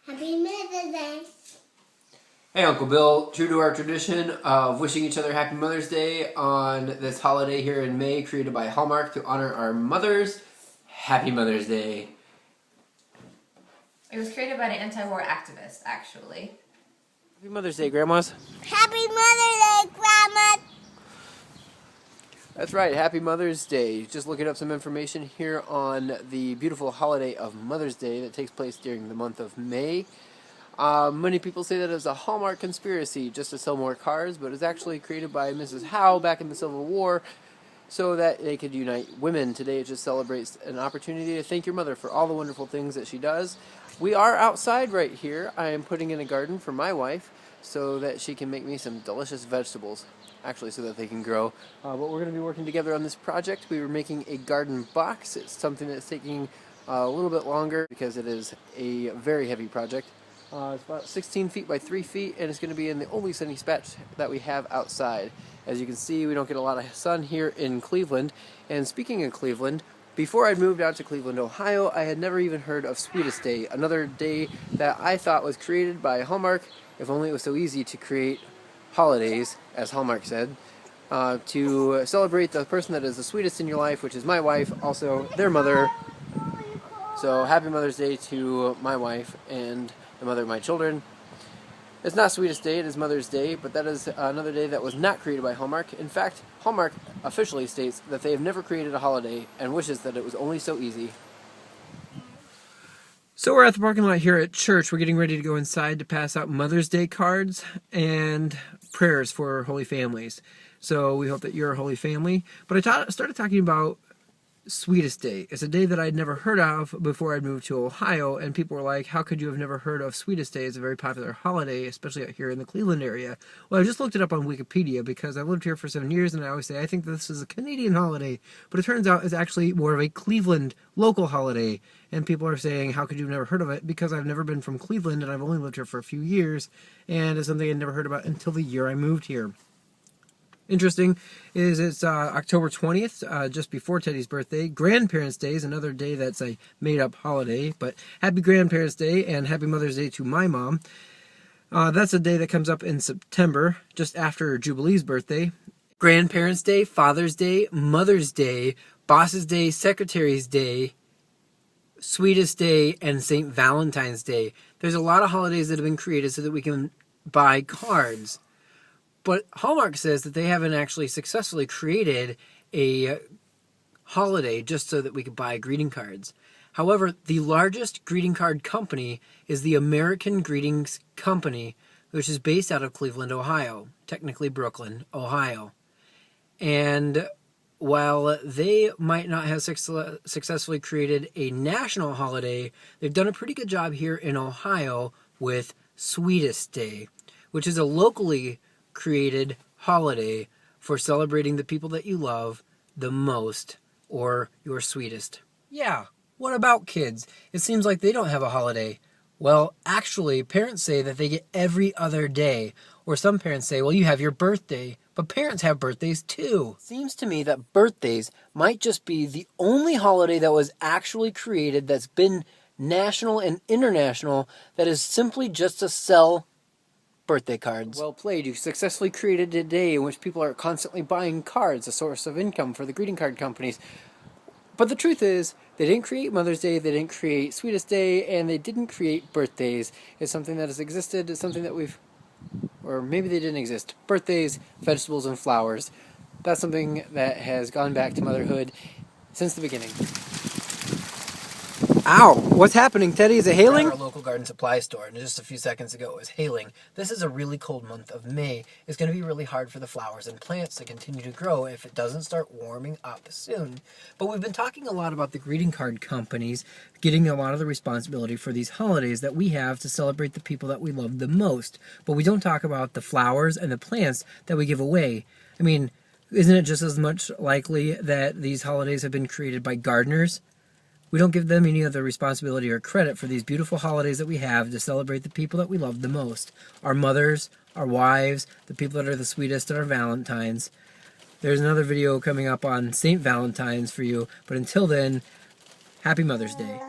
Happy Mother's Day. Hey Uncle Bill, true to our tradition of wishing each other Happy Mother's Day on this holiday here in May created by Hallmark to honor our mothers, Happy Mother's Day. It was created by an anti-war activist, actually. Happy Mother's Day, Grandmas. Happy Mother's Day, Grandma. That's right, Happy Mother's Day. Just looking up some information here on the beautiful holiday of Mother's Day that takes place during the month of May. Many people say that it's a Hallmark conspiracy just to sell more cards, but it's actually created by Mrs. Howe back in the Civil War so that they could unite women. Today it just celebrates an opportunity to thank your mother for all the wonderful things that she does. We are outside right here. I am putting in a garden for my wife so that she can make me some delicious vegetables. Actually, so that they can grow. But we're going to be working together on this project. We were making a garden box. It's something that's taking a little bit longer because it is a very heavy project. It's about 16 feet by 3 feet, and it's going to be in the only sunny spot that we have outside. As you can see, we don't get a lot of sun here in Cleveland. And speaking of Cleveland, before I moved out to Cleveland, Ohio, I had never even heard of Sweetest Day, another day that I thought was created by Hallmark. If only it was so easy to create holidays, as Hallmark said, to celebrate the person that is the sweetest in your life, which is my wife, also their mother. So happy Mother's Day to my wife and the mother of my children. It's not Sweetest Day, it is Mother's Day, but that is another day that was not created by Hallmark. In fact, Hallmark officially states that they have never created a holiday and wishes that it was only so easy. So we're at the parking lot here at church. We're getting ready to go inside to pass out Mother's Day cards and prayers for Holy Families. So we hope that you're a Holy Family. But I started talking about Sweetest Day. It's a day that I'd never heard of before I'd moved to Ohio, and people were like, how could you have never heard of Sweetest Day? It's a very popular holiday, especially out here in the Cleveland area. Well, I just looked it up on Wikipedia because I lived here for 7 years, and I always say, I think this is a Canadian holiday, but it turns out it's actually more of a Cleveland local holiday, and people are saying, how could you have never heard of it? Because I've never been from Cleveland, and I've only lived here for a few years, and it's something I'd never heard about until the year I moved here. Interesting is it's October 20th, just before Teddy's birthday. Grandparents' Day is another day that's a made-up holiday, but happy Grandparents' Day and happy Mother's Day to my mom. That's a day that comes up in September, just after Jubilee's birthday. Grandparents' Day, Father's Day, Mother's Day, Boss's Day, Secretary's Day, Sweetest Day, and St. Valentine's Day. There's a lot of holidays that have been created so that we can buy cards. But Hallmark says that they haven't actually successfully created a holiday just so that we could buy greeting cards. However, the largest greeting card company is the American Greetings Company, which is based out of Cleveland, Ohio, technically Brooklyn, Ohio. And while they might not have successfully created a national holiday, they've done a pretty good job here in Ohio with Sweetest Day, which is a locally created holiday for celebrating the people that you love the most or your sweetest. Yeah, what about kids? It seems like they don't have a holiday. Well, actually, parents say that they get every other day. Or some parents say, well, you have your birthday. But parents have birthdays too. Seems to me that birthdays might just be the only holiday that was actually created that's been national and international that is simply just to sell birthday cards. Well played. You successfully created a day in which people are constantly buying cards, a source of income for the greeting card companies. But the truth is, they didn't create Mother's Day, they didn't create Sweetest Day, and they didn't create birthdays. It's something that has existed, it's something that or maybe they didn't exist. Birthdays, vegetables, and flowers. That's something that has gone back to motherhood since the beginning. Ow! What's happening, Teddy? Is it hailing? We're at our local garden supply store, and just a few seconds ago it was hailing. This is a really cold month of May. It's going to be really hard for the flowers and plants to continue to grow if it doesn't start warming up soon. But we've been talking a lot about the greeting card companies getting a lot of the responsibility for these holidays that we have to celebrate the people that we love the most. But we don't talk about the flowers and the plants that we give away. I mean, isn't it just as much likely that these holidays have been created by gardeners? We don't give them any other responsibility or credit for these beautiful holidays that we have to celebrate the people that we love the most. Our mothers, our wives, the people that are the sweetest, and our Valentines. There's another video coming up on St. Valentine's for you, but until then, happy Mother's Day.